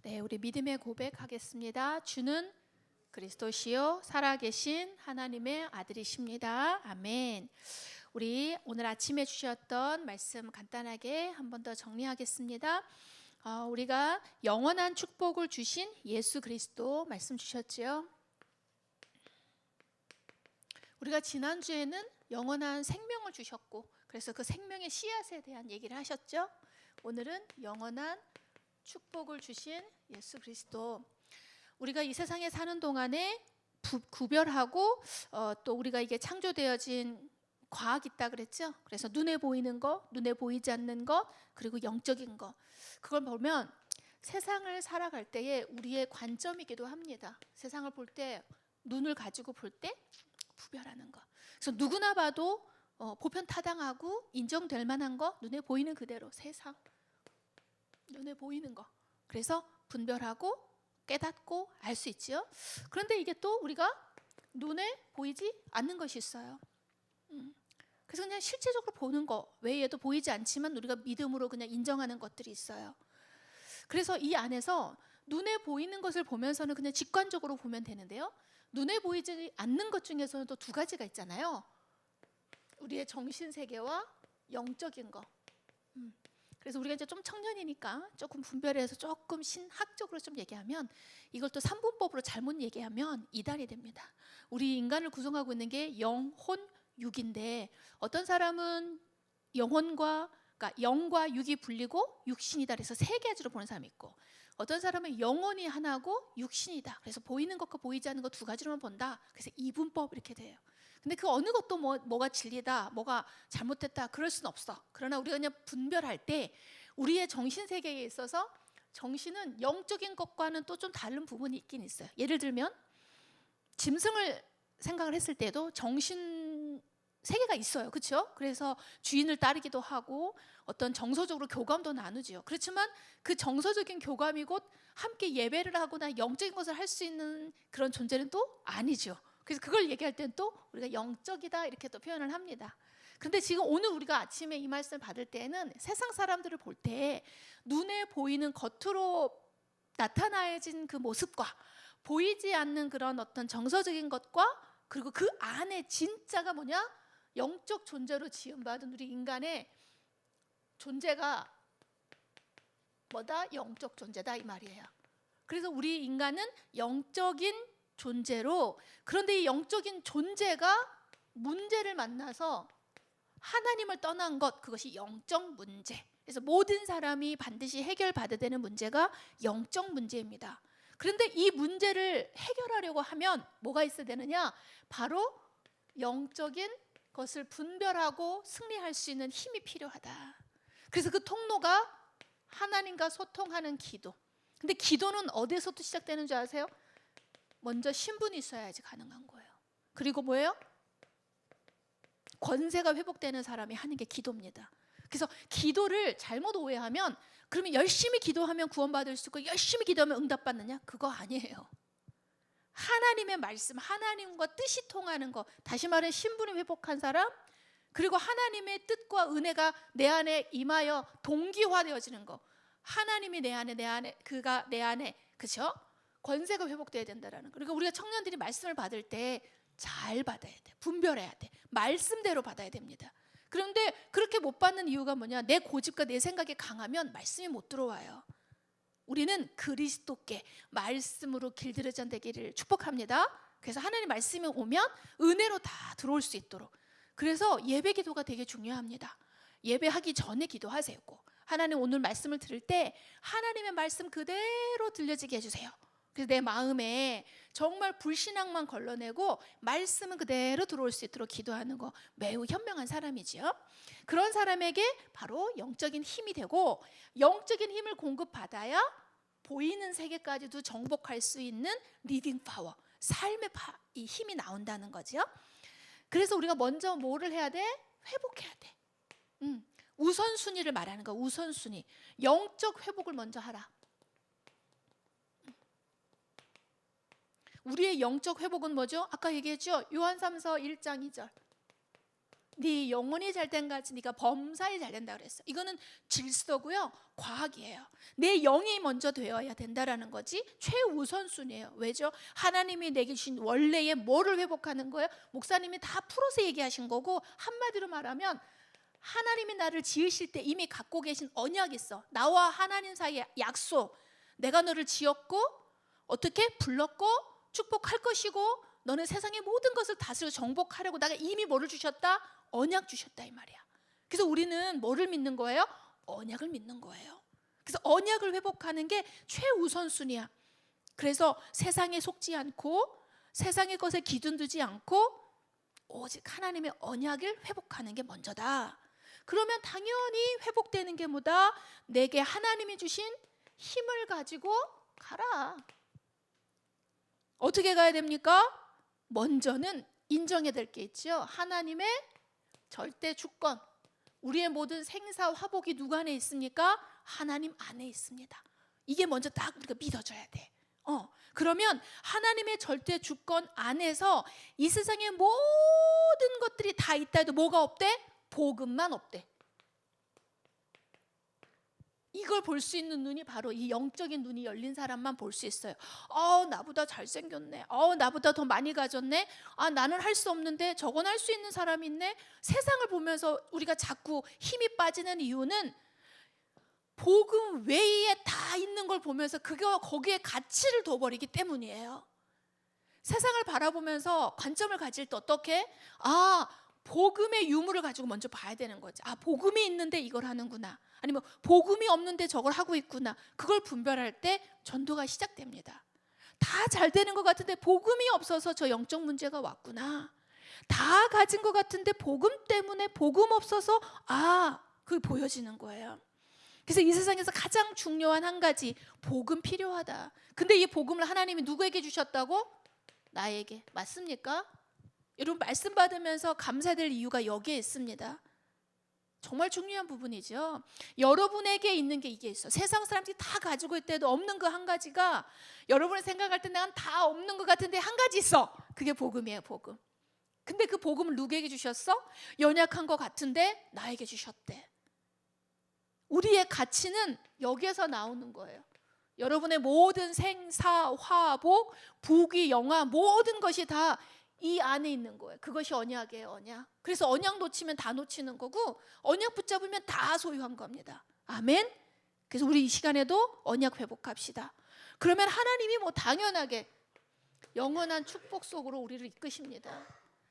네, 우리 믿음의 고백하겠습니다. 주는 그리스도시요 살아계신 하나님의 아들이십니다. 아멘. 우리 오늘 아침에 주셨던 말씀 간단하게 한 번 더 정리하겠습니다. 우리가 영원한 축복을 주신 예수 그리스도 말씀 주셨지요. 우리가 지난주에는 영원한 생명을 주셨고, 그래서 그 생명의 씨앗에 대한 얘기를 하셨죠. 오늘은 영원한 축복을 주신 예수 그리스도. 우리가 이 세상에 사는 동안에 구별하고 또 우리가 이게 창조되어진 과학이 있다 그랬죠. 그래서 눈에 보이는 것, 눈에 보이지 않는 것, 그리고 영적인 것, 그걸 보면 세상을 살아갈 때에 우리의 관점이기도 합니다. 세상을 볼 때, 눈을 가지고 볼 때 구별하는 것. 그래서 누구나 봐도 보편타당하고 인정될 만한 것, 눈에 보이는 그대로 세상, 눈에 보이는 거. 그래서 분별하고 깨닫고 알 수 있지요. 그런데 이게 또 우리가 눈에 보이지 않는 것이 있어요. 그래서 그냥 실제적으로 보는 거 외에도 보이지 않지만 우리가 믿음으로 그냥 인정하는 것들이 있어요. 그래서 이 안에서 눈에 보이는 것을 보면서는 그냥 직관적으로 보면 되는데요. 눈에 보이지 않는 것 중에서는 또 두 가지가 있잖아요. 우리의 정신세계와 영적인 거. 그래서 우리가 이제 좀 청년이니까 조금 분별해서 조금 신학적으로 좀 얘기하면, 이걸 또 삼분법으로 잘못 얘기하면 이단이 됩니다. 우리 인간을 구성하고 있는 게 영혼, 육인데, 어떤 사람은 영혼과, 그러니까 영과 육이 분리고 육신이다 그래서 세 가지로 보는 사람이 있고, 어떤 사람은 영혼이 하나고 육신이다 그래서 보이는 것과 보이지 않는 것 두 가지로만 본다 그래서 이분법 이렇게 돼요. 근데 그 어느 것도 뭐가 진리다, 뭐가 잘못됐다 그럴 수는 없어. 그러나 우리가 그냥 분별할 때 우리의 정신세계에 있어서 정신은 영적인 것과는 또 좀 다른 부분이 있긴 있어요. 예를 들면 짐승을 생각을 했을 때도 정신 세계가 있어요. 그렇죠? 그래서 주인을 따르기도 하고 어떤 정서적으로 교감도 나누지요. 그렇지만 그 정서적인 교감이 곧 함께 예배를 하거나 영적인 것을 할 수 있는 그런 존재는 또 아니죠. 그래서 그걸 얘기할 때는 또 우리가 영적이다 이렇게 또 표현을 합니다. 그런데 지금 오늘 우리가 아침에 이 말씀을 받을 때는 세상 사람들을 볼 때 눈에 보이는 겉으로 나타나진 그 모습과 보이지 않는 그런 어떤 정서적인 것과, 그리고 그 안에 진짜가 뭐냐? 영적 존재로 지음받은 우리 인간의 존재가 뭐다? 영적 존재다 이 말이에요. 그래서 우리 인간은 영적인 존재로, 그런데 이 영적인 존재가 문제를 만나서 하나님을 떠난 것, 그것이 영적 문제. 그래서 모든 사람이 반드시 해결받아야 되는 문제가 영적 문제입니다. 그런데 이 문제를 해결하려고 하면 뭐가 있어야 되느냐? 바로 영적인 것을 분별하고 승리할 수 있는 힘이 필요하다. 그래서 그 통로가 하나님과 소통하는 기도. 근데 기도는 어디서부터 시작되는 줄 아세요? 먼저 신분이 있어야지 가능한 거예요. 그리고 뭐예요? 권세가 회복되는 사람이 하는 게 기도입니다. 그래서 기도를 잘못 오해하면, 그러면 열심히 기도하면 구원받을 수 있고 열심히 기도하면 응답받느냐? 그거 아니에요. 하나님의 말씀, 하나님과 뜻이 통하는 거, 다시 말해 신분이 회복한 사람, 그리고 하나님의 뜻과 은혜가 내 안에 임하여 동기화되어지는 거. 하나님이 내 안에, 그가 내 안에, 그렇죠? 권세가 회복돼야 된다라는 거. 그러니까 우리가 청년들이 말씀을 받을 때 잘 받아야 돼. 분별해야 돼. 말씀대로 받아야 됩니다. 그런데 그렇게 못 받는 이유가 뭐냐? 내 고집과 내 생각이 강하면 말씀이 못 들어와요. 우리는 그리스도께 말씀으로 길들여진 되기를 축복합니다. 그래서 하나님 말씀이 오면 은혜로 다 들어올 수 있도록. 그래서 예배 기도가 되게 중요합니다. 예배하기 전에 기도하세요. 꼭. 하나님 오늘 말씀을 들을 때 하나님의 말씀 그대로 들려지게 해주세요. 그래서 내 마음에 정말 불신앙만 걸러내고 말씀은 그대로 들어올 수 있도록 기도하는 거 매우 현명한 사람이지요. 그런 사람에게 바로 영적인 힘이 되고, 영적인 힘을 공급받아야 보이는 세계까지도 정복할 수 있는 리딩 파워, 삶의 이 힘이 나온다는 거죠. 그래서 우리가 먼저 뭐를 해야 돼? 회복해야 돼. 우선순위를 말하는 거. 우선순위. 영적 회복을 먼저 하라. 우리의 영적 회복은 뭐죠? 아까 얘기했죠? 요한 3서 1장 2절. 네 영혼이 잘된 같이 네가 범사에 잘된다 그랬어. 이거는 질서고요, 과학이에요. 내 영이 먼저 되어야 된다라는 거지 최우선순위예요. 왜죠? 하나님이 내게 주신 원래의 뭐를 회복하는 거예요? 목사님이 다 풀어서 얘기하신 거고, 한마디로 말하면 하나님이 나를 지으실 때 이미 갖고 계신 언약이 있어. 나와 하나님 사이의 약속. 내가 너를 지었고 어떻게 불렀고 축복할 것이고 너는 세상의 모든 것을 다스려 정복하려고 내가 이미 뭐를 주셨다? 언약 주셨다 이 말이야. 그래서 우리는 뭐를 믿는 거예요? 언약을 믿는 거예요. 그래서 언약을 회복하는 게 최우선순위야. 그래서 세상에 속지 않고 세상의 것에 기준 두지 않고 오직 하나님의 언약을 회복하는 게 먼저다. 그러면 당연히 회복되는 게 뭐다? 내게 하나님이 주신 힘을 가지고 가라. 어떻게 가야 됩니까? 먼저는 인정해야 될 게 있죠. 하나님의 절대 주권. 우리의 모든 생사 화복이 누구 안에 있습니까? 하나님 안에 있습니다. 이게 먼저 딱 우리가 믿어줘야 돼. 그러면 하나님의 절대 주권 안에서 이 세상의 모든 것들이 다 있다 해도 뭐가 없대? 복음만 없대. 이걸 볼 수 있는 눈이 바로 이 영적인 눈이 열린 사람만 볼 수 있어요. 나보다 잘생겼네. 나보다 더 많이 가졌네. 나는 할 수 없는데 저건 할 수 있는 사람이 있네. 세상을 보면서 우리가 자꾸 힘이 빠지는 이유는 복음 외에 다 있는 걸 보면서 거기에 가치를 둬버리기 때문이에요. 세상을 바라보면서 관점을 가질 때 어떻게? 복음의 유무를 가지고 먼저 봐야 되는 거지. 복음이 있는데 이걸 하는구나. 아니면 복음이 없는데 저걸 하고 있구나. 그걸 분별할 때 전도가 시작됩니다. 다 잘 되는 것 같은데 복음이 없어서 저 영적 문제가 왔구나. 다 가진 것 같은데 복음 때문에 복음 없어서 그게 보여지는 거예요. 그래서 이 세상에서 가장 중요한 한 가지, 복음 필요하다. 근데 이 복음을 하나님이 누구에게 주셨다고? 나에게. 맞습니까? 여러분 말씀 받으면서 감사될 이유가 여기에 있습니다. 정말 중요한 부분이죠. 여러분에게 있는 게 이게 있어. 세상 사람들이 다 가지고 있대도 없는 그 한 가지가 여러분이 생각할 때 난 다 없는 것 같은데 한 가지 있어. 그게 복음이에요, 복음. 근데 그 복음을 누구에게 주셨어? 연약한 것 같은데 나에게 주셨대. 우리의 가치는 여기에서 나오는 거예요. 여러분의 모든 생사, 화복, 부귀, 영화 모든 것이 다 이 안에 있는 거예요. 그것이 언약이에요, 언약. 그래서 언약 놓치면 다 놓치는 거고 언약 붙잡으면 다 소유한 겁니다. 아멘. 그래서 우리 이 시간에도 언약 회복합시다. 그러면 하나님이 당연하게 영원한 축복 속으로 우리를 이끄십니다.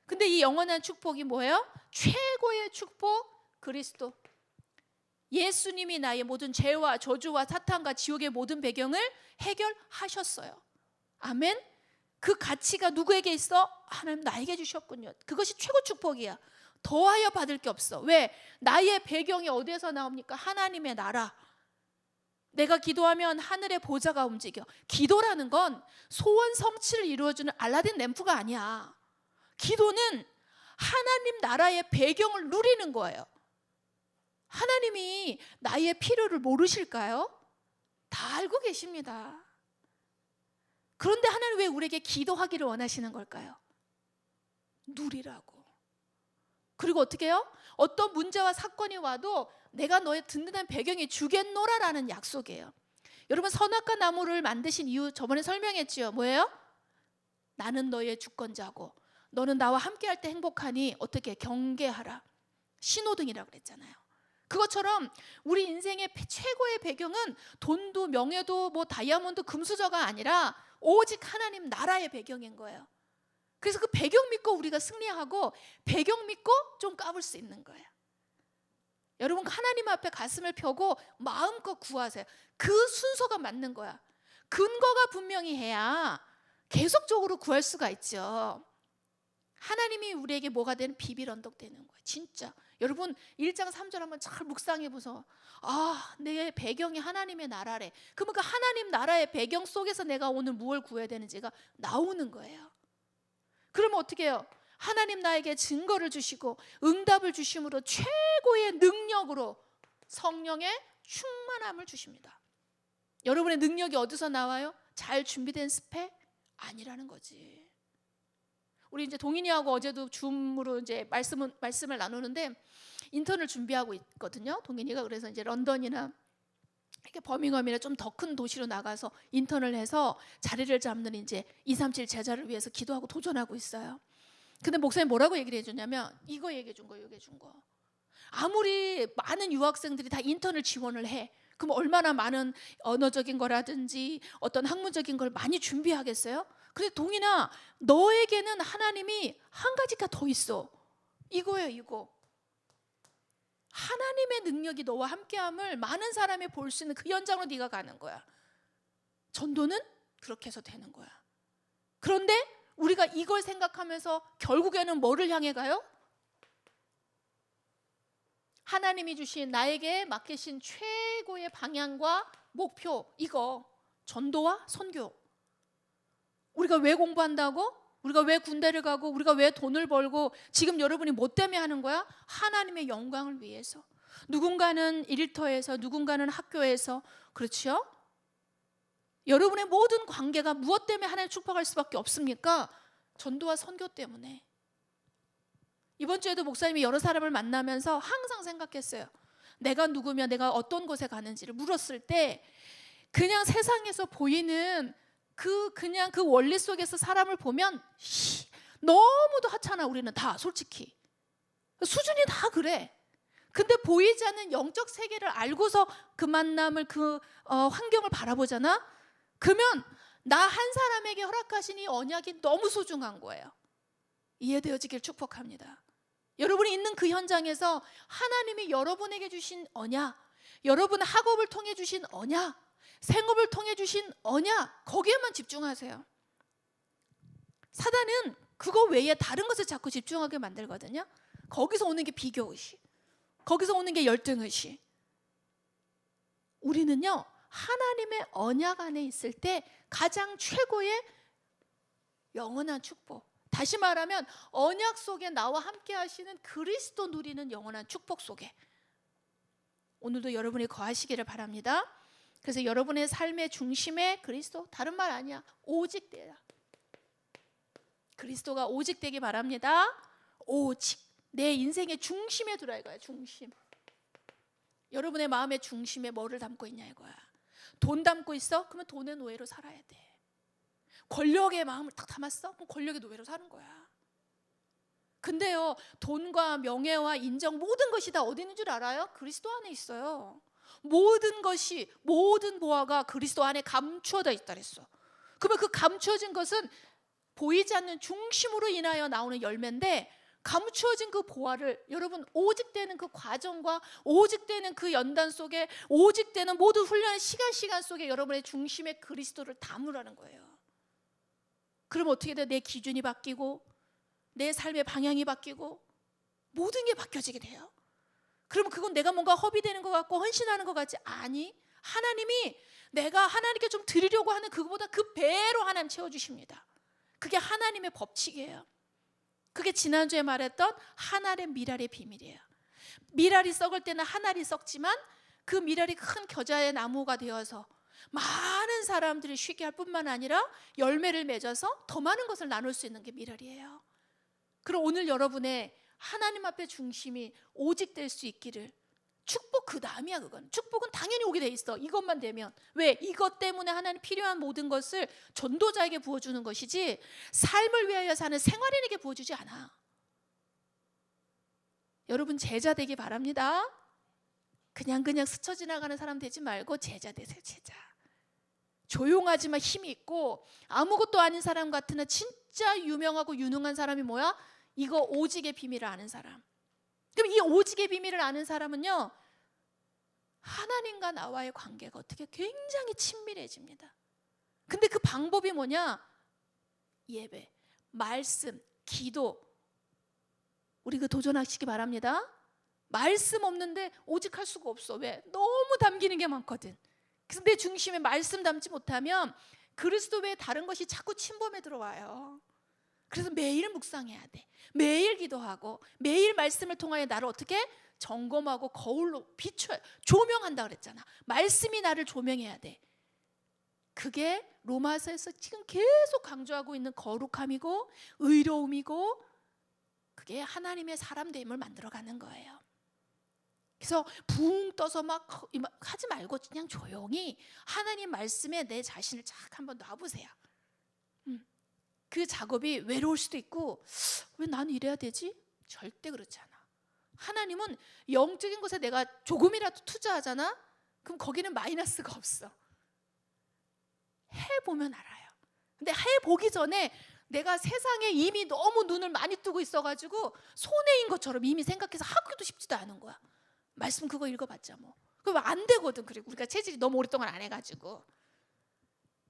근데 이 영원한 축복이 뭐예요? 최고의 축복, 그리스도. 예수님이 나의 모든 죄와 저주와 사탄과 지옥의 모든 배경을 해결하셨어요. 아멘. 그 가치가 누구에게 있어? 하나님 나에게 주셨군요. 그것이 최고 축복이야. 더하여 받을 게 없어. 왜? 나의 배경이 어디에서 나옵니까? 하나님의 나라. 내가 기도하면 하늘의 보좌가 움직여. 기도라는 건 소원 성취를 이루어주는 알라딘 램프가 아니야. 기도는 하나님 나라의 배경을 누리는 거예요. 하나님이 나의 필요를 모르실까요? 다 알고 계십니다. 그런데 하나님 왜 우리에게 기도하기를 원하시는 걸까요? 누리라고. 그리고 어떻게 해요? 어떤 문제와 사건이 와도 내가 너의 든든한 배경이 주겠노라라는 약속이에요. 여러분 선악과 나무를 만드신 이유 저번에 설명했지요. 뭐예요? 나는 너의 주권자고 너는 나와 함께할 때 행복하니 어떻게 경계하라. 신호등이라고 그랬잖아요. 그것처럼 우리 인생의 최고의 배경은 돈도 명예도 다이아몬드 금수저가 아니라 오직 하나님 나라의 배경인 거예요. 그래서 그 배경 믿고 우리가 승리하고 배경 믿고 좀 까불 수 있는 거예요. 여러분 하나님 앞에 가슴을 펴고 마음껏 구하세요. 그 순서가 맞는 거야. 근거가 분명히 해야 계속적으로 구할 수가 있죠. 하나님이 우리에게 뭐가 되는 비빌 언덕 되는 거예요. 진짜. 여러분 1장 3절 한번 잘 묵상해 보세요. 내 배경이 하나님의 나라래. 그러면 그 하나님 나라의 배경 속에서 내가 오늘 무엇을 구해야 되는지가 나오는 거예요. 그러면 어떻게 해요? 하나님 나에게 증거를 주시고 응답을 주심으로 최고의 능력으로 성령의 충만함을 주십니다. 여러분의 능력이 어디서 나와요? 잘 준비된 스펙? 아니라는 거지. 우리 이제 동인이하고 어제도 줌으로 이제 말씀을 나누는데 인턴을 준비하고 있거든요. 동인이가 그래서 이제 런던이나 이렇게 버밍엄이나 좀 더 큰 도시로 나가서 인턴을 해서 자리를 잡는 이제 237 제자를 위해서 기도하고 도전하고 있어요. 근데 목사님 뭐라고 얘기를 해줬냐면 이거 얘기해 준 거, 얘기해 준 거. 아무리 많은 유학생들이 다 인턴을 지원을 해. 그럼 얼마나 많은 언어적인 거라든지 어떤 학문적인 걸 많이 준비하겠어요? 근데 동인아, 너에게는 하나님이 한 가지가 더 있어. 이거예요, 이거. 하나님의 능력이 너와 함께함을 많은 사람이 볼 수 있는 그 현장으로 네가 가는 거야. 전도는 그렇게 해서 되는 거야. 그런데 우리가 이걸 생각하면서 결국에는 뭐를 향해 가요? 하나님이 주신 나에게 맡기신 최고의 방향과 목표, 이거 전도와 선교. 우리가 왜 공부한다고? 우리가 왜 군대를 가고 우리가 왜 돈을 벌고 지금 여러분이 뭐 때문에 하는 거야? 하나님의 영광을 위해서. 누군가는 일터에서, 누군가는 학교에서, 그렇죠? 여러분의 모든 관계가 무엇 때문에 하나님 축복할 수밖에 없습니까? 전도와 선교 때문에. 이번 주에도 목사님이 여러 사람을 만나면서 항상 생각했어요. 내가 누구며 내가 어떤 곳에 가는지를 물었을 때 그냥 세상에서 보이는 그냥 그 원리 속에서 사람을 보면 너무도 하찮아. 우리는 다 솔직히 수준이 다 그래. 근데 보이지 않는 영적 세계를 알고서 그 만남을 환경을 바라보잖아. 그러면 나 한 사람에게 허락하신 이 언약이 너무 소중한 거예요. 이해되어지길 축복합니다. 여러분이 있는 그 현장에서 하나님이 여러분에게 주신 언약, 여러분 학업을 통해 주신 언약, 생업을 통해 주신 언약, 거기에만 집중하세요. 사단은 그거 외에 다른 것을 자꾸 집중하게 만들거든요. 거기서 오는 게 비교의식, 거기서 오는 게 열등의식. 우리는요, 하나님의 언약 안에 있을 때 가장 최고의 영원한 축복, 다시 말하면 언약 속에 나와 함께 하시는 그리스도 누리는 영원한 축복 속에 오늘도 여러분이 거하시기를 바랍니다. 그래서 여러분의 삶의 중심에 그리스도, 다른 말 아니야, 오직 되라. 그리스도가 오직 되기 바랍니다. 오직 내 인생의 중심에 들어야 이거야. 중심. 여러분의 마음의 중심에 뭐를 담고 있냐 이거야. 돈 담고 있어? 그러면 돈의 노예로 살아야 돼. 권력의 마음을 딱 담았어? 그럼 권력의 노예로 사는 거야. 근데요, 돈과 명예와 인정, 모든 것이 다 어디 있는 줄 알아요? 그리스도 안에 있어요. 모든 것이, 모든 보화가 그리스도 안에 감추어져 있다 그랬어. 그러면 그 감추어진 것은 보이지 않는 중심으로 인하여 나오는 열매인데, 감추어진 그 보화를 여러분 오직되는 그 과정과 오직되는 그 연단 속에, 오직되는 모든 훈련의 시간 속에 여러분의 중심에 그리스도를 담으라는 거예요. 그럼 어떻게 돼? 내 기준이 바뀌고 내 삶의 방향이 바뀌고 모든 게 바뀌어지게 돼요. 그러면 그건 내가 뭔가 허비되는 것 같고 헌신하는 것 같지? 아니, 하나님이 내가 하나님께 좀 드리려고 하는 그거보다 그 배로 하나님 채워주십니다. 그게 하나님의 법칙이에요. 그게 지난주에 말했던 한 알의 미랄의 비밀이에요. 미랄이 썩을 때는 한 알이 썩지만 그 미랄이 큰 겨자의 나무가 되어서 많은 사람들이 쉬게 할 뿐만 아니라 열매를 맺어서 더 많은 것을 나눌 수 있는 게 미랄이에요. 그럼 오늘 여러분의 하나님 앞에 중심이 오직 될 수 있기를. 축복 그 다음이야. 그건 축복은 당연히 오게 돼 있어. 이것만 되면. 왜? 이것 때문에 하나님 필요한 모든 것을 전도자에게 부어주는 것이지 삶을 위하여 사는 생활인에게 부어주지 않아. 여러분 제자 되기 바랍니다. 그냥 스쳐 지나가는 사람 되지 말고 제자 되세요. 제자. 조용하지만 힘이 있고 아무것도 아닌 사람 같으나 진짜 유명하고 유능한 사람이 뭐야? 이거 오직의 비밀을 아는 사람. 그럼 이 오직의 비밀을 아는 사람은요, 하나님과 나와의 관계가 어떻게 굉장히 친밀해집니다. 근데 그 방법이 뭐냐? 예배, 말씀, 기도. 우리 그 도전하시기 바랍니다. 말씀 없는데 오직할 수가 없어. 왜? 너무 담기는 게 많거든. 그래서 내 중심에 말씀 담지 못하면 그리스도 외에 다른 것이 자꾸 침범해 들어와요. 그래서 매일 묵상해야 돼. 매일 기도하고 매일 말씀을 통하여 나를 어떻게 점검하고 거울로 비춰 조명한다 그랬잖아. 말씀이 나를 조명해야 돼. 그게 로마서에서 지금 계속 강조하고 있는 거룩함이고 의로움이고, 그게 하나님의 사람됨을 만들어가는 거예요. 그래서 붕 떠서 막 하지 말고 그냥 조용히 하나님 말씀에 내 자신을 쫙 한번 놔보세요. 그 작업이 외로울 수도 있고, 왜 나는 이래야 되지? 절대 그렇지 않아. 하나님은 영적인 것에 내가 조금이라도 투자하잖아? 그럼 거기는 마이너스가 없어. 해보면 알아요. 근데 해보기 전에 내가 세상에 이미 너무 눈을 많이 뜨고 있어가지고 손해인 것처럼 이미 생각해서 하기도 쉽지도 않은 거야. 말씀 그거 읽어봤자 뭐. 그거 안 되거든. 그리고 우리가 체질이 너무 오랫동안 안 해가지고.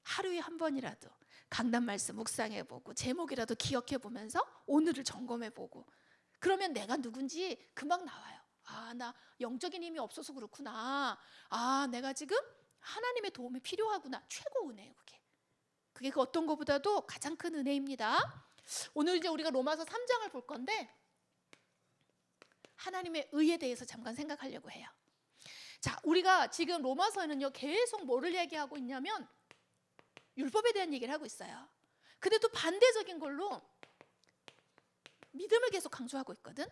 하루에 한 번이라도 강단 말씀 묵상해보고 제목이라도 기억해보면서 오늘을 점검해보고, 그러면 내가 누군지 금방 나와요. 아, 나 영적인 힘이 없어서 그렇구나. 아, 내가 지금 하나님의 도움이 필요하구나. 최고 은혜예요. 그게 그 어떤 것보다도 가장 큰 은혜입니다. 오늘 이제 우리가 로마서 3장을 볼 건데, 하나님의 의에 대해서 잠깐 생각하려고 해요. 자, 우리가 지금 로마서에는요 계속 뭐를 얘기하고 있냐면 율법에 대한 얘기를 하고 있어요. 근데 또 반대적인 걸로 믿음을 계속 강조하고 있거든.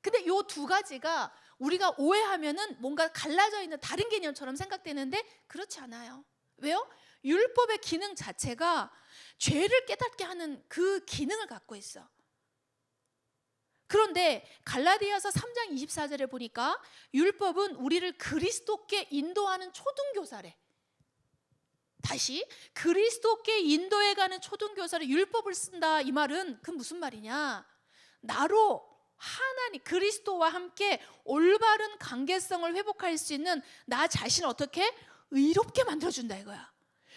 근데 요 두 가지가 우리가 오해하면은 뭔가 갈라져 있는 다른 개념처럼 생각되는데 그렇지 않아요. 왜요? 율법의 기능 자체가 죄를 깨닫게 하는 그 기능을 갖고 있어. 그런데 갈라디아서 3장 24절에 보니까 율법은 우리를 그리스도께 인도하는 초등교사래. 다시, 그리스도께 인도해가는 초등교사를 율법을 쓴다. 이 말은 그 무슨 말이냐? 나로 하나님 그리스도와 함께 올바른 관계성을 회복할 수 있는 나 자신을 어떻게 의롭게 만들어준다 이거야.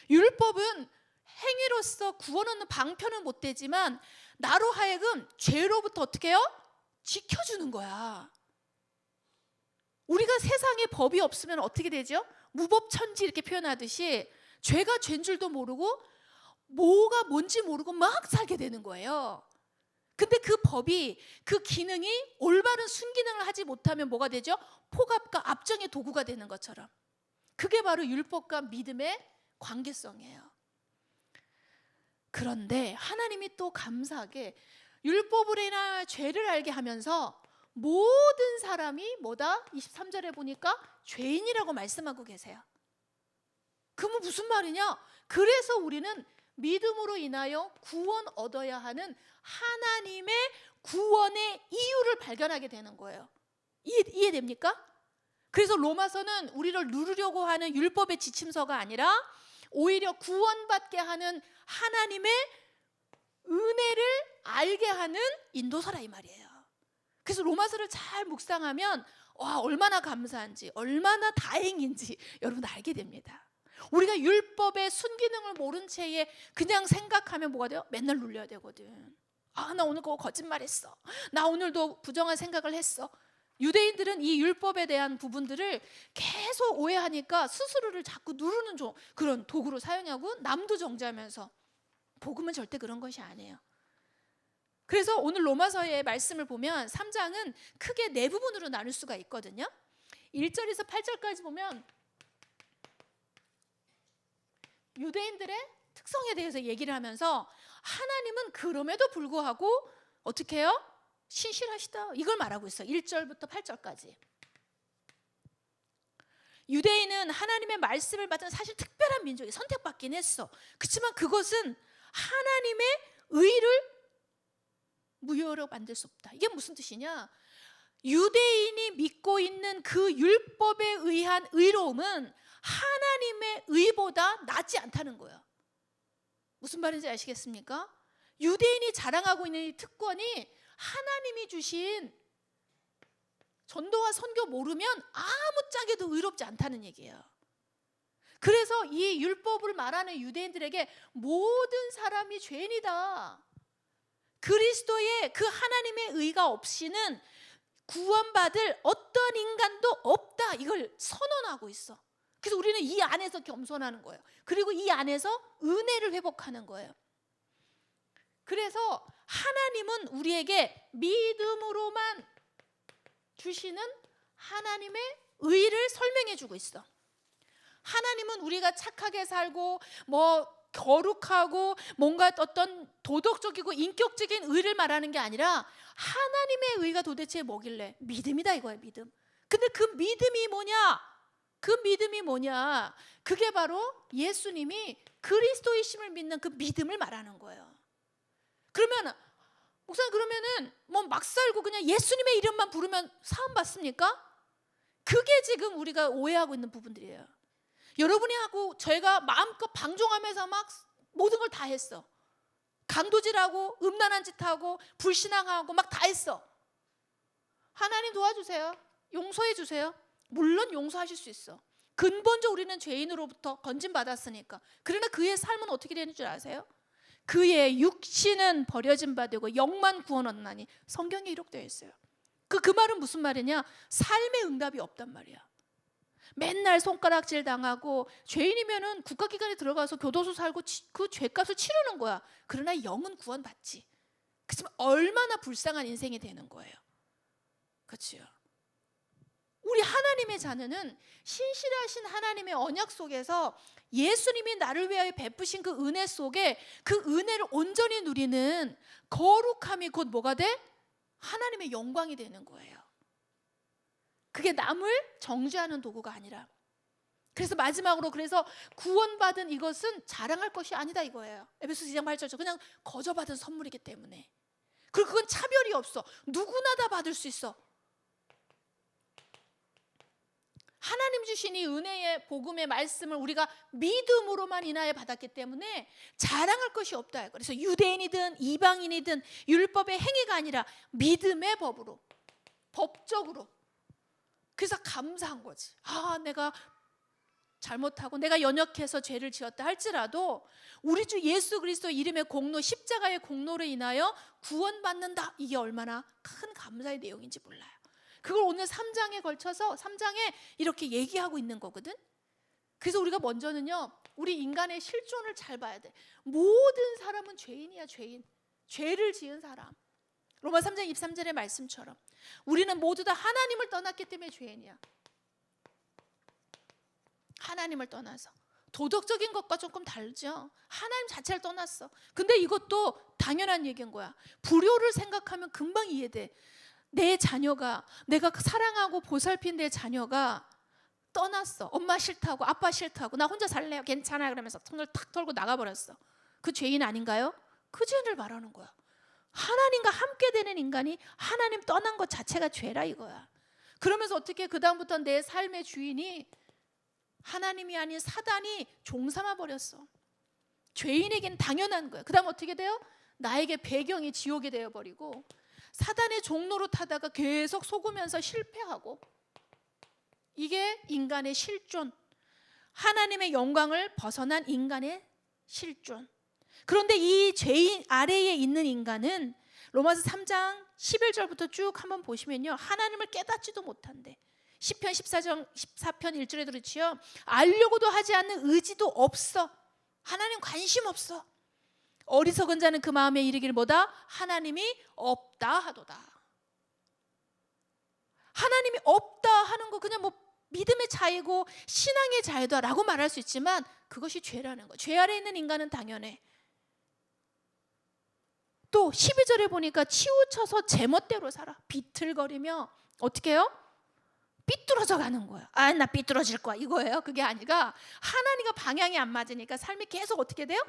율법은 행위로서 구원 얻는 방편은 못 되지만 나로 하여금 죄로부터 어떻게 해요? 지켜주는 거야. 우리가 세상에 법이 없으면 어떻게 되죠? 무법천지 이렇게 표현하듯이 죄가 죄인 줄도 모르고 뭐가 뭔지 모르고 막 살게 되는 거예요. 근데 그 법이, 그 기능이 올바른 순기능을 하지 못하면 뭐가 되죠? 폭압과 압정의 도구가 되는 것처럼. 그게 바로 율법과 믿음의 관계성이에요. 그런데 하나님이 또 감사하게 율법으로 인한 죄를 알게 하면서 모든 사람이 뭐다? 23절에 보니까 죄인이라고 말씀하고 계세요. 그러면 무슨 말이냐? 그래서 우리는 믿음으로 인하여 구원 얻어야 하는 하나님의 구원의 이유를 발견하게 되는 거예요. 이해됩니까? 그래서 로마서는 우리를 누르려고 하는 율법의 지침서가 아니라 오히려 구원받게 하는 하나님의 은혜를 알게 하는 인도서라 이 말이에요. 그래서 로마서를 잘 묵상하면 와, 얼마나 감사한지, 얼마나 다행인지 여러분 알게 됩니다. 우리가 율법의 순기능을 모른 채에 그냥 생각하면 뭐가 돼요? 맨날 눌려야 되거든. 아, 나 오늘 그거 거짓말했어. 나 오늘도 부정한 생각을 했어. 유대인들은 이 율법에 대한 부분들을 계속 오해하니까 스스로를 자꾸 누르는 그런 도구로 사용하고 남도 정죄하면서, 복음은 절대 그런 것이 아니에요. 그래서 오늘 로마서의 말씀을 보면 3장은 크게 네 부분으로 나눌 수가 있거든요. 1절에서 8절까지 보면 유대인들의 특성에 대해서 얘기를 하면서 하나님은 그럼에도 불구하고 어떻게 해요? 신실하시다 이걸 말하고 있어요. 1절부터 8절까지. 유대인은 하나님의 말씀을 받은 사실 특별한 민족이 선택받긴 했어. 그렇지만 그것은 하나님의 의를 무효로 만들 수 없다. 이게 무슨 뜻이냐? 유대인이 믿고 있는 그 율법에 의한 의로움은 하나님의 의보다 낫지 않다는 거예요. 무슨 말인지 아시겠습니까? 유대인이 자랑하고 있는 이 특권이 하나님이 주신 전도와 선교 모르면 아무짝에도 의롭지 않다는 얘기예요. 그래서 이 율법을 말하는 유대인들에게 모든 사람이 죄인이다. 그리스도의 그 하나님의 의가 없이는 구원받을 어떤 인간도 없다. 이걸 선언하고 있어. 그래서 우리는 이 안에서 겸손하는 거예요. 그리고 이 안에서 은혜를 회복하는 거예요. 그래서 하나님은 우리에게 믿음으로만 주시는 하나님의 의를 설명해 주고 있어. 하나님은 우리가 착하게 살고 거룩하고 뭔가 어떤 도덕적이고 인격적인 의를 말하는 게 아니라 하나님의 의가 도대체 뭐길래? 믿음이다 이거야, 믿음. 근데 그 믿음이 뭐냐? 그게 바로 예수님이 그리스도이심을 믿는 그 믿음을 말하는 거예요. 그러면 목사님, 그러면은 막 살고 그냥 예수님의 이름만 부르면 사함 받습니까? 그게 지금 우리가 오해하고 있는 부분들이에요. 여러분이 하고 저희가 마음껏 방종하면서 막 모든 걸 다 했어. 강도질하고 음란한 짓하고 불신앙하고 막 다 했어. 하나님 도와주세요. 용서해 주세요. 물론 용서하실 수 있어. 근본적으로 우리는 죄인으로부터 건진받았으니까. 그러나 그의 삶은 어떻게 되는 줄 아세요? 그의 육신은 버려진 바 되고 영만 구원 얻나니 성경에 기록되어 있어요. 그 말은 무슨 말이냐? 삶의 응답이 없단 말이야. 맨날 손가락질 당하고 죄인이면은 국가기관에 들어가서 교도소 살고 그 죄값을 치르는 거야. 그러나 영은 구원받지. 그렇지만 얼마나 불쌍한 인생이 되는 거예요. 그렇죠? 우리 하나님의 자녀는 신실하신 하나님의 언약 속에서 예수님이 나를 위하여 베푸신 그 은혜 속에 그 은혜를 온전히 누리는 거룩함이 곧 뭐가 돼? 하나님의 영광이 되는 거예요. 그게 남을 정죄하는 도구가 아니라. 그래서 마지막으로 그래서 구원받은 이것은 자랑할 것이 아니다 이거예요. 에베소서 2장 8절 그냥 거저받은 선물이기 때문에. 그리고 그건 차별이 없어. 누구나 다 받을 수 있어. 하나님 주신 이 은혜의 복음의 말씀을 우리가 믿음으로만 인하여 받았기 때문에 자랑할 것이 없다. 그래서 유대인이든 이방인이든 율법의 행위가 아니라 믿음의 법으로, 법적으로. 그래서 감사한 거지. 내가 잘못하고 내가 연약해서 죄를 지었다 할지라도 우리 주 예수 그리스도 이름의 공로, 십자가의 공로로 인하여 구원받는다. 이게 얼마나 큰 감사의 내용인지 몰라요. 그걸 오늘 3장에 걸쳐서 3장에 이렇게 얘기하고 있는 거거든. 그래서 우리가 먼저는요, 우리 인간의 실존을 잘 봐야 돼. 모든 사람은 죄인이야, 죄인. 죄를 지은 사람. 로마 3장 23절의 말씀처럼 우리는 모두 다 하나님을 떠났기 때문에 죄인이야. 하나님을 떠나서. 도덕적인 것과 조금 다르죠. 하나님 자체를 떠났어. 근데 이것도 당연한 얘기인 거야. 불효를 생각하면 금방 이해돼. 내 자녀가, 내가 사랑하고 보살핀 내 자녀가 떠났어. 엄마 싫다고, 아빠 싫다고, 나 혼자 살래요, 괜찮아요 그러면서 손을 탁 털고 나가버렸어. 그 죄인 아닌가요? 그 죄인을 말하는 거야. 하나님과 함께 되는 인간이 하나님 떠난 것 자체가 죄라 이거야. 그러면서 어떻게 그 다음부터 내 삶의 주인이 하나님이 아닌 사단이 종삼아 버렸어. 죄인에겐 당연한 거야. 그 다음 어떻게 돼요? 나에게 배경이 지옥이 되어버리고 사단의 종로로 타다가 계속 속으면서 실패하고. 이게 인간의 실존, 하나님의 영광을 벗어난 인간의 실존. 그런데 이 죄인 아래에 있는 인간은 로마서 3장 11절부터 쭉 한번 보시면요, 하나님을 깨닫지도 못한대. 시편 14편 1절에 그렇지요. 알려고도 하지 않는 의지도 없어. 하나님 관심 없어. 어리석은 자는 그 마음에 이르기를 뭐다? 하나님이 없다 하도다. 하나님이 없다 하는 거 그냥 믿음의 차이고 신앙의 차이다라고 말할 수 있지만 그것이 죄라는 거. 죄 아래 있는 인간은 당연해. 또 12절에 보니까 치우쳐서 제멋대로 살아. 비틀거리며 어떻게 해요? 삐뚤어져 가는 거야. 나 삐뚤어질 거야 이거예요. 그게 아니라 하나님과 방향이 안 맞으니까 삶이 계속 어떻게 돼요?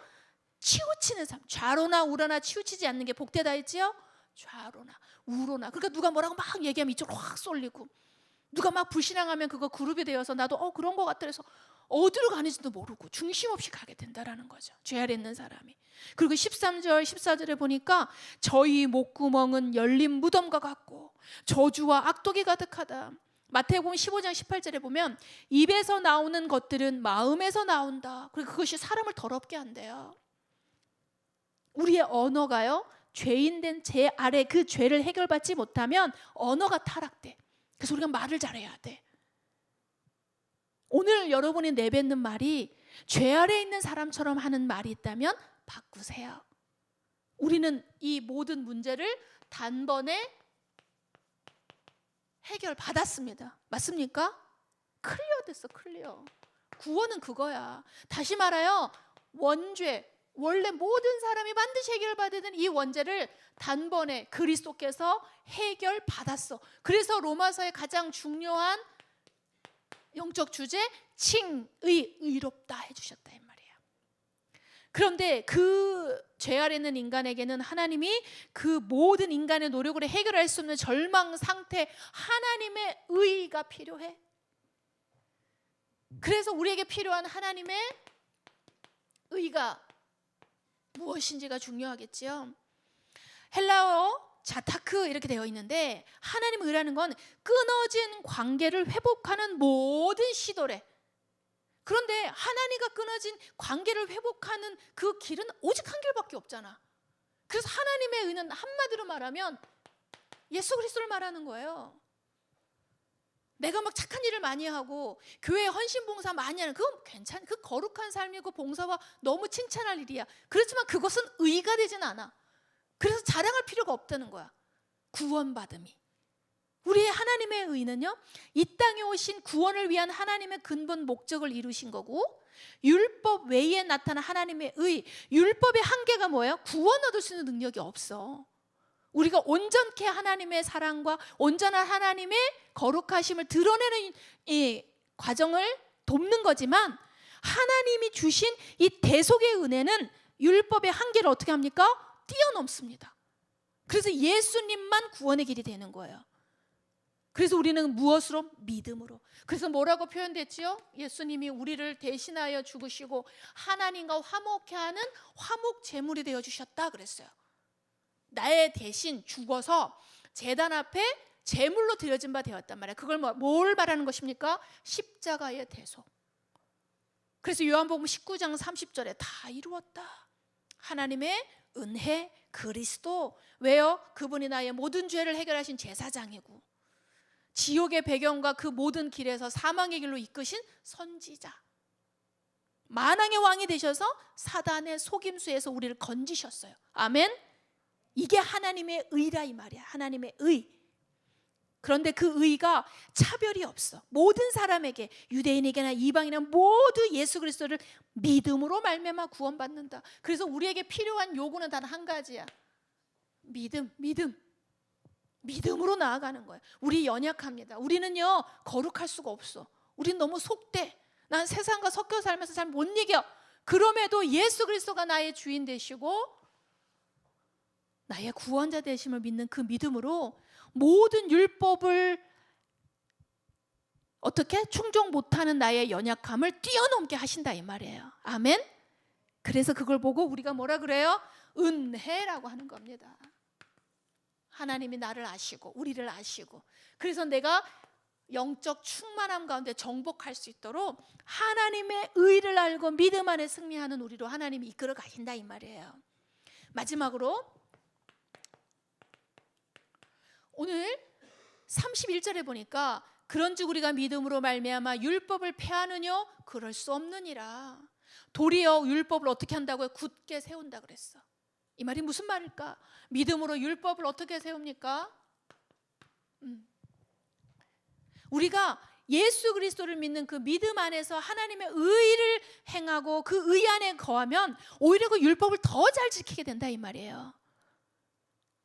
치우치는 삶. 좌로나 우로나 치우치지 않는 게 복되다 했지요? 좌로나 우로나. 그러니까 누가 뭐라고 막 얘기하면 이쪽으로 확 쏠리고, 누가 막 불신앙하면 그거 그룹이 되어서 나도 그런 것 같아 그래서 어디로 가는지도 모르고 중심 없이 가게 된다라는 거죠. 죄 아래 있는 사람이. 그리고 13절 14절에 보니까 저희 목구멍은 열린 무덤과 같고 저주와 악독이 가득하다. 마태복음 15장 18절에 보면 입에서 나오는 것들은 마음에서 나온다. 그리고 그것이 사람을 더럽게 한대요. 우리의 언어가요, 죄인된 제 아래 그 죄를 해결받지 못하면 언어가 타락돼. 그래서 우리가 말을 잘해야 돼. 오늘 여러분이 내뱉는 말이 죄 아래 있는 사람처럼 하는 말이 있다면 바꾸세요. 우리는 이 모든 문제를 단번에 해결받았습니다. 맞습니까? 클리어 됐어, 클리어. 구원은 그거야. 다시 말하여 원죄, 원래 모든 사람이 반드시 해결받아야 되는 이 원죄를 단번에 그리스도께서 해결받았어. 그래서 로마서의 가장 중요한 영적 주제, 칭의, 의롭다 해주셨다 이 말이에요. 그런데 그 죄 아래 있는 인간에게는 하나님이 그 모든 인간의 노력으로 해결할 수 없는 절망 상태, 하나님의 의가 필요해. 그래서 우리에게 필요한 하나님의 의가 무엇인지가 중요하겠지요. 헬라어 자타크 이렇게 되어 있는데, 하나님의 의라는 건 끊어진 관계를 회복하는 모든 시도래. 그런데 하나님과 끊어진 관계를 회복하는 그 길은 오직 한 길밖에 없잖아. 그래서 하나님의 의는 한마디로 말하면 예수 그리스도를 말하는 거예요. 내가 막 착한 일을 많이 하고 교회 헌신 봉사 많이 하는 그건 괜찮아. 그 거룩한 삶이고 봉사와 너무 칭찬할 일이야. 그렇지만 그것은 의가 되진 않아. 그래서 자랑할 필요가 없다는 거야. 구원받음이. 우리의 하나님의 의는요, 이 땅에 오신 구원을 위한 하나님의 근본 목적을 이루신 거고, 율법 외에 나타난 하나님의 의, 율법의 한계가 뭐예요? 구원 얻을 수 있는 능력이 없어. 우리가 온전케 하나님의 사랑과 온전한 하나님의 거룩하심을 드러내는 이 과정을 돕는 거지만, 하나님이 주신 이 대속의 은혜는 율법의 한계를 어떻게 합니까? 뛰어넘습니다. 그래서 예수님만 구원의 길이 되는 거예요. 그래서 우리는 무엇으로? 믿음으로. 그래서 뭐라고 표현됐지요? 예수님이 우리를 대신하여 죽으시고 하나님과 화목케 하는 화목 제물이 되어 주셨다 그랬어요. 나의 대신 죽어서 제단 앞에 제물로 드려진 바 되었단 말이에요. 그걸 뭘 말하는 것입니까? 십자가의 대속. 그래서 요한복음 19장 30절에 다 이루었다. 하나님의 은혜 그리스도. 왜요? 그분이 나의 모든 죄를 해결하신 제사장이고, 지옥의 배경과 그 모든 길에서 사망의 길로 이끄신 선지자, 만왕의 왕이 되셔서 사단의 속임수에서 우리를 건지셨어요. 아멘. 이게 하나님의 의라 이 말이야. 하나님의 의. 그런데 그 의가 차별이 없어. 모든 사람에게, 유대인에게나 이방인이나 모두 예수 그리스도를 믿음으로 말미암아 구원받는다. 그래서 우리에게 필요한 요구는 단 한 가지야. 믿음. 믿음으로 나아가는 거예요. 우리 연약합니다. 우리는요 거룩할 수가 없어. 우리는 너무 속돼. 난 세상과 섞여 살면서 잘 못 이겨. 그럼에도 예수 그리스도가 나의 주인 되시고 나의 구원자 되심을 믿는 그 믿음으로 모든 율법을 어떻게 충족 못하는 나의 연약함을 뛰어넘게 하신다 이 말이에요. 아멘. 그래서 그걸 보고 우리가 뭐라 그래요? 은혜라고 하는 겁니다. 하나님이 나를 아시고 우리를 아시고, 그래서 내가 영적 충만함 가운데 정복할 수 있도록 하나님의 의를 알고 믿음 안에 승리하는 우리로 하나님이 이끌어 가신다 이 말이에요. 마지막으로 오늘 31절에 보니까 그런즉 우리가 믿음으로 말미암아 율법을 폐하느뇨? 그럴 수 없느니라. 도리어 율법을 어떻게 한다고요? 굳게 세운다 그랬어. 이 말이 무슨 말일까? 믿음으로 율법을 어떻게 세웁니까? 우리가 예수 그리스도를 믿는 그 믿음 안에서 하나님의 의를 행하고 그 의 안에 거하면 오히려 그 율법을 더 잘 지키게 된다 이 말이에요.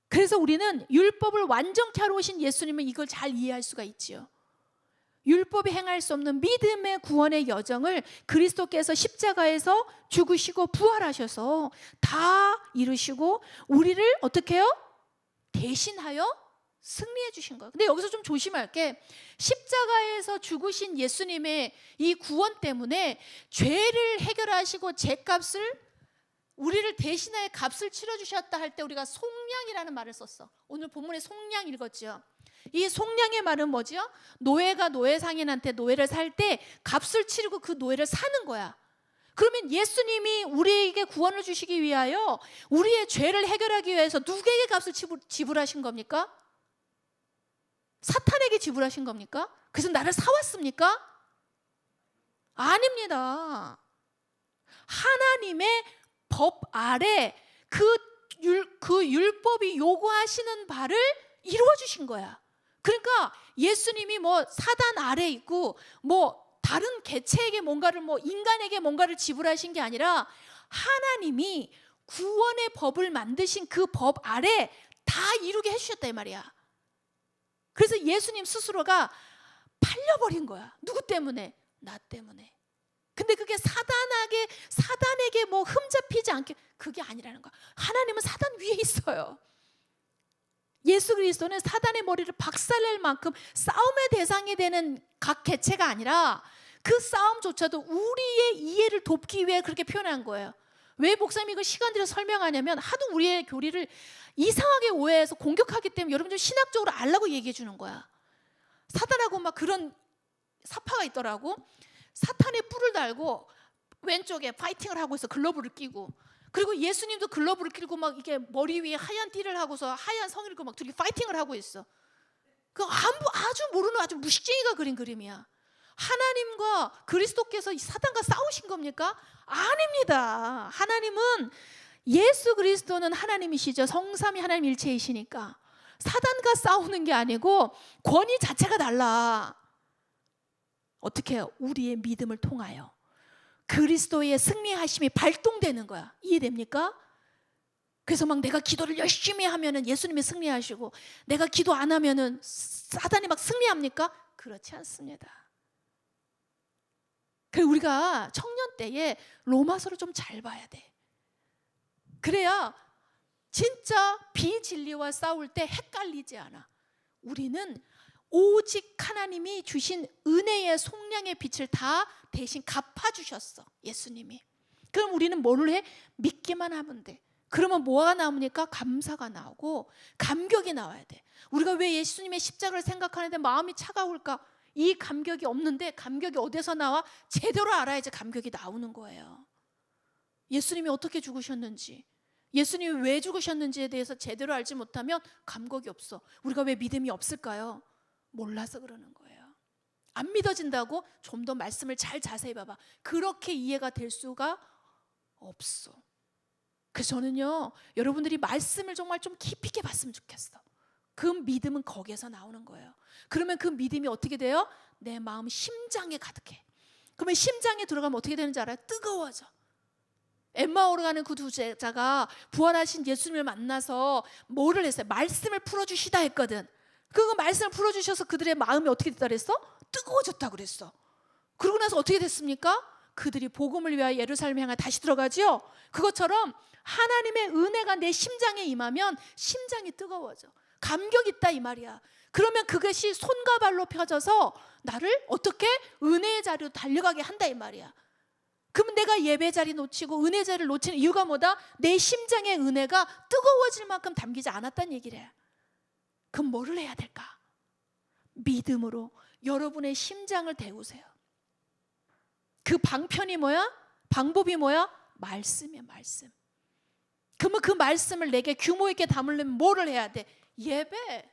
그래서 우리는 율법을 완전케 하러 오신 예수님은 이걸 잘 이해할 수가 있지요. 율법이 행할 수 없는 믿음의 구원의 여정을 그리스도께서 십자가에서 죽으시고 부활하셔서 다 이루시고 우리를 어떻게 해요? 대신하여 승리해 주신 거예요. 근데 여기서 좀 조심할 게, 십자가에서 죽으신 예수님의 이 구원 때문에 죄를 해결하시고 죄값을, 우리를 대신하여 값을 치러주셨다 할 때 우리가 속량이라는 말을 썼어. 오늘 본문에 속량 읽었죠. 이 속량의 말은 뭐지요? 노예가 노예 상인한테 노예를 살 때 값을 치르고 그 노예를 사는 거야. 그러면 예수님이 우리에게 구원을 주시기 위하여 우리의 죄를 해결하기 위해서 누구에게 값을 지불하신 겁니까? 사탄에게 지불하신 겁니까? 그래서 나를 사왔습니까? 아닙니다. 하나님의 법 아래 그 율법이 요구하시는 바를 이루어 주신 거야. 그러니까 예수님이 뭐 사단 아래 있고 뭐 다른 개체에게 뭔가를 인간에게 뭔가를 지불하신 게 아니라 하나님이 구원의 법을 만드신 그 법 아래 다 이루게 해주셨다 이 말이야. 그래서 예수님 스스로가 팔려버린 거야. 누구 때문에? 나 때문에. 근데 그게 사단에게 흠잡히지 않게, 그게 아니라는 거야. 하나님은 사단 위에 있어요. 예수 그리스도는 사단의 머리를 박살낼 만큼 싸움의 대상이 되는 각 개체가 아니라 그 싸움조차도 우리의 이해를 돕기 위해 그렇게 표현한 거예요. 왜 목사님이 이거 시간 들여 설명하냐면 하도 우리의 교리를 이상하게 오해해서 공격하기 때문에 여러분 좀 신학적으로 알라고 얘기해 주는 거야. 사단하고 막 그런 사파가 있더라고. 사탄의 뿔을 달고 왼쪽에 파이팅을 하고 있어. 글러브를 끼고. 그리고 예수님도 글러브를 끼고 막 이게 머리 위에 하얀 띠를 하고서 하얀 성을 입고 막 둘이 파이팅을 하고 있어. 그 아주 모르는 아주 무식쟁이가 그린 그림이야. 하나님과 그리스도께서 사단과 싸우신 겁니까? 아닙니다. 하나님은, 예수 그리스도는 하나님이시죠. 성삼위 하나님 일체이시니까 사단과 싸우는 게 아니고 권위 자체가 달라. 어떻게 해요? 우리의 믿음을 통하여 그리스도의 승리하심이 발동되는 거야. 이해됩니까? 그래서 막 내가 기도를 열심히 하면은 예수님이 승리하시고 내가 기도 안 하면은 사단이 막 승리합니까? 그렇지 않습니다. 그래서 우리가 청년 때에 로마서를 좀 잘 봐야 돼. 그래야 진짜 비진리와 싸울 때 헷갈리지 않아. 우리는 오직 하나님이 주신 은혜의 속량의 빛을 다 대신 갚아주셨어, 예수님이. 그럼 우리는 뭘 해? 믿기만 하면 돼. 그러면 뭐가 나옵니까? 감사가 나오고 감격이 나와야 돼. 우리가 왜 예수님의 십자가를 생각하는데 마음이 차가울까? 이 감격이 없는데 감격이 어디서 나와? 제대로 알아야지 감격이 나오는 거예요. 예수님이 어떻게 죽으셨는지, 예수님이 왜 죽으셨는지에 대해서 제대로 알지 못하면 감격이 없어. 우리가 왜 믿음이 없을까요? 몰라서 그러는 거예요. 안 믿어진다고? 좀 더 말씀을 잘 자세히 봐봐. 그렇게 이해가 될 수가 없어. 그래서 저는요, 여러분들이 말씀을 정말 좀 깊이 있게 봤으면 좋겠어. 그 믿음은 거기에서 나오는 거예요. 그러면 그 믿음이 어떻게 돼요? 내 마음 심장에 가득해. 그러면 심장에 들어가면 어떻게 되는지 알아요? 뜨거워져. 엠마오로 가는 그 두 제자가 부활하신 예수님을 만나서 뭐를 했어요? 말씀을 풀어주시다 했거든. 그 말씀을 풀어주셔서 그들의 마음이 어떻게 됐다 그랬어? 뜨거워졌다 그랬어. 그러고 나서 어떻게 됐습니까? 그들이 복음을 위하여 예루살렘 향해 다시 들어가죠. 그것처럼 하나님의 은혜가 내 심장에 임하면 심장이 뜨거워져. 감격 있다 이 말이야. 그러면 그것이 손과 발로 펴져서 나를 어떻게 은혜의 자리로 달려가게 한다 이 말이야. 그러면 내가 예배 자리 놓치고 은혜 자리를 놓치는 이유가 뭐다? 내 심장의 은혜가 뜨거워질 만큼 담기지 않았다는 얘기를 해. 그럼 뭐를 해야 될까? 믿음으로 여러분의 심장을 데우세요. 그 방편이 뭐야? 방법이 뭐야? 말씀이야, 말씀. 그러면 그 말씀을 내게 규모 있게 담으려면 뭐를 해야 돼? 예배.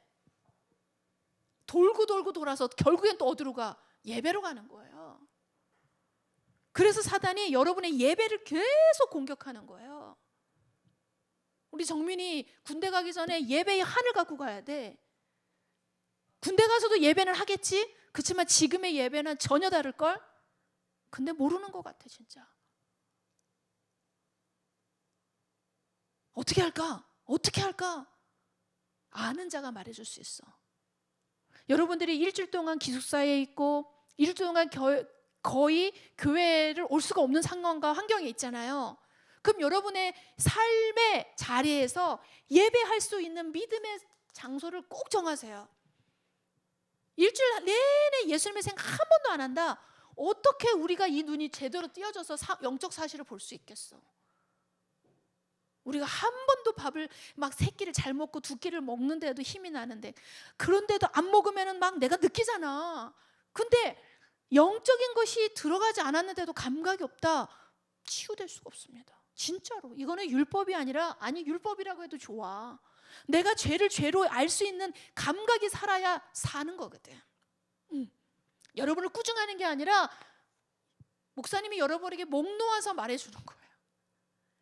돌고 돌고 돌아서 결국엔 또 어디로 가? 예배로 가는 거예요. 그래서 사단이 여러분의 예배를 계속 공격하는 거예요. 우리 정민이 군대 가기 전에 예배의 한을 갖고 가야 돼. 군대 가서도 예배는 하겠지? 그렇지만 지금의 예배는 전혀 다를걸? 근데 모르는 것 같아 진짜. 어떻게 할까? 어떻게 할까? 아는 자가 말해줄 수 있어. 여러분들이 일주일 동안 기숙사에 있고 일주일 동안 거의 교회를 올 수가 없는 상황과 환경에 있잖아요. 그럼 여러분의 삶의 자리에서 예배할 수 있는 믿음의 장소를 꼭 정하세요. 일주일 내내 예수님의 생각 한 번도 안 한다. 어떻게 우리가 이 눈이 제대로 띄어져서 영적 사실을 볼 수 있겠어? 우리가 한 번도 밥을 막 세 끼를 잘 먹고 두 끼를 먹는데도 힘이 나는데, 그런데도 안 먹으면 막 내가 느끼잖아. 근데 영적인 것이 들어가지 않았는데도 감각이 없다. 치유될 수가 없습니다. 진짜로. 이거는 율법이 아니라, 아니 율법이라고 해도 좋아. 내가 죄를 죄로 알 수 있는 감각이 살아야 사는 거거든. 여러분을 꾸중하는 게 아니라 목사님이 여러분에게 목 놓아서 말해주는 거예요.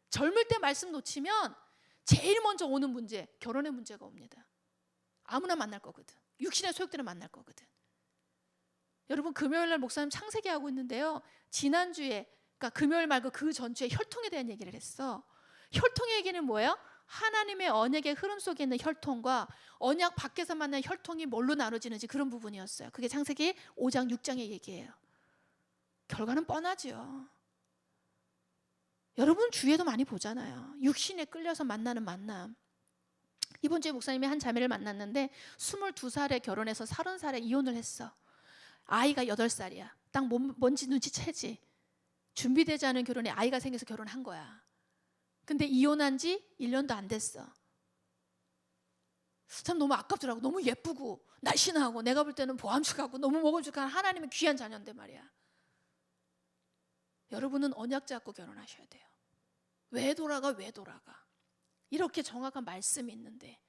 젊을 때 말씀 놓치면 제일 먼저 오는 문제, 결혼의 문제가 옵니다. 아무나 만날 거거든. 육신의 소욕들을 만날 거거든. 여러분 금요일 날 목사님 창세기 하고 있는데요. 지난주에 그러니까 금요일 말고 그 전주에 혈통에 대한 얘기를 했어. 혈통의 얘기는 뭐예요? 하나님의 언약의 흐름 속에 있는 혈통과 언약 밖에서 만난 혈통이 뭘로 나눠지는지 그런 부분이었어요. 그게 창세기 5장 6장의 얘기예요. 결과는 뻔하죠. 여러분 주위에도 많이 보잖아요. 육신에 끌려서 만나는 만남. 이번 주에 목사님이 한 자매를 만났는데 22살에 결혼해서 30살에 이혼을 했어. 아이가 8살이야. 딱 뭔지 눈치채지. 준비되지 않은 결혼에 아이가 생겨서 결혼한 거야. 근데 이혼한 지 1년도 안 됐어. 참 너무 아깝더라고. 너무 예쁘고 날씬하고 내가 볼 때는 보암축하고 너무 먹어줄까 하나님의 귀한 자녀인데 말이야. 여러분은 언약 잡고 결혼하셔야 돼요. 왜 돌아가? 이렇게 정확한 말씀이 있는데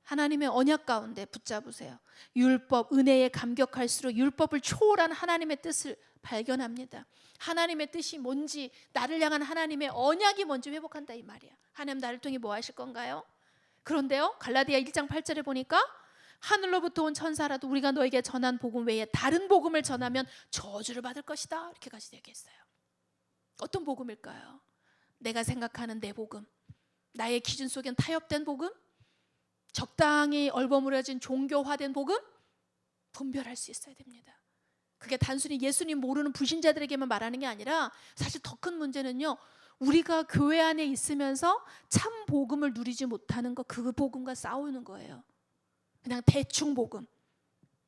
하나님의 언약 가운데 붙잡으세요. 율법, 은혜에 감격할수록 율법을 초월한 하나님의 뜻을 발견합니다. 하나님의 뜻이 뭔지, 나를 향한 하나님의 언약이 뭔지 회복한다 이 말이야. 하나님 나를 통해 뭐 하실 건가요? 그런데요, 갈라디아 1장 8절에 보니까 하늘로부터 온 천사라도 우리가 너에게 전한 복음 외에 다른 복음을 전하면 저주를 받을 것이다, 이렇게까지 얘기했어요. 어떤 복음일까요? 내가 생각하는 내 복음, 나의 기준 속엔 타협된 복음, 적당히 얼버무려진 종교화된 복음, 분별할 수 있어야 됩니다. 그게 단순히 예수님 모르는 불신자들에게만 말하는 게 아니라 사실 더 큰 문제는요, 우리가 교회 안에 있으면서 참 복음을 누리지 못하는 거, 그 복음과 싸우는 거예요. 그냥 대충 복음,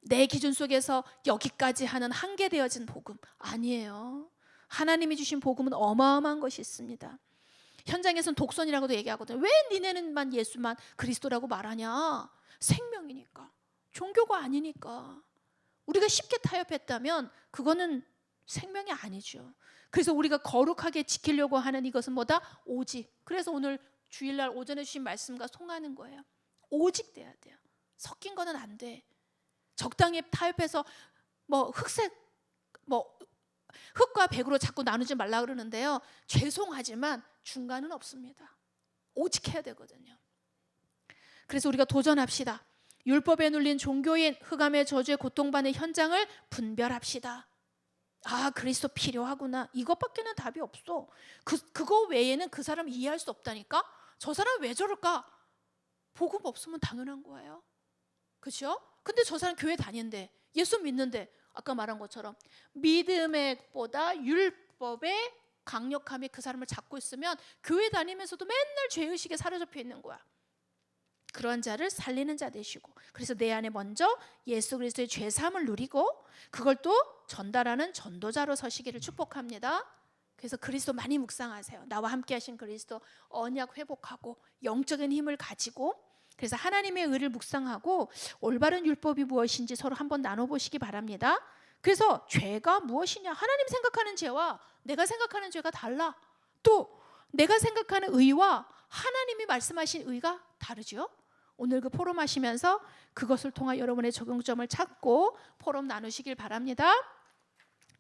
내 기준 속에서 여기까지 하는 한계되어진 복음 아니에요. 하나님이 주신 복음은 어마어마한 것이 있습니다. 현장에서는 독선이라고도 얘기하거든요. 왜 니네는만 예수만 그리스도라고 말하냐? 생명이니까, 종교가 아니니까. 우리가 쉽게 타협했다면 그거는 생명이 아니죠. 그래서 우리가 거룩하게 지키려고 하는 이것은 뭐다? 오직. 그래서 오늘 주일날 오전에 주신 말씀과 통하는 거예요. 오직 돼야 돼요. 섞인 거는 안 돼. 적당히 타협해서 흑과 백으로 자꾸 나누지 말라 그러는데요, 죄송하지만 중간은 없습니다. 오직 해야 되거든요. 그래서 우리가 도전합시다. 율법에 눌린 종교인, 흑암의 저주에 고통받는 현장을 분별합시다. 아, 그리스도 필요하구나. 이것밖에는 답이 없어. 그거 외에는 그 사람 이해할 수 없다니까. 저 사람 왜 저럴까? 복음 없으면 당연한 거예요. 그렇죠? 근데 저 사람 교회 다니는데, 예수 믿는데, 아까 말한 것처럼 믿음의 보다 율법의 강력함이 그 사람을 잡고 있으면 교회 다니면서도 맨날 죄의식에 사로잡혀 있는 거야. 그런 자를 살리는 자 되시고, 그래서 내 안에 먼저 예수 그리스도의 죄사함을 누리고 그걸 또 전달하는 전도자로 서시기를 축복합니다. 그래서 그리스도 많이 묵상하세요. 나와 함께 하신 그리스도 언약 회복하고 영적인 힘을 가지고, 그래서 하나님의 의를 묵상하고 올바른 율법이 무엇인지 서로 한번 나눠보시기 바랍니다. 그래서 죄가 무엇이냐, 하나님 생각하는 죄와 내가 생각하는 죄가 달라. 또 내가 생각하는 의와 하나님이 말씀하신 의가 다르죠. 오늘 그 포럼 하시면서 그것을 통한 여러분의 적용점을 찾고 포럼 나누시길 바랍니다.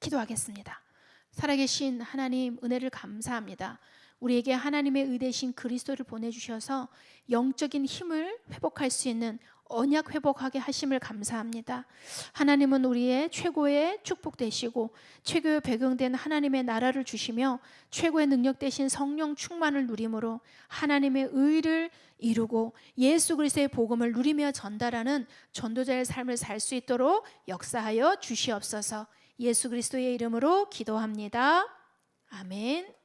기도하겠습니다. 살아계신 하나님, 은혜를 감사합니다. 우리에게 하나님의 의 되신 그리스도를 보내주셔서 영적인 힘을 회복할 수 있는 언약 회복하게 하심을 감사합니다. 하나님은 우리의 최고의 축복 되시고 최고의 배경된 하나님의 나라를 주시며 최고의 능력 되신 성령 충만을 누림으로 하나님의 의를 이루고 예수 그리스도의 복음을 누리며 전달하는 전도자의 삶을 살 수 있도록 역사하여 주시옵소서. 예수 그리스도의 이름으로 기도합니다. 아멘.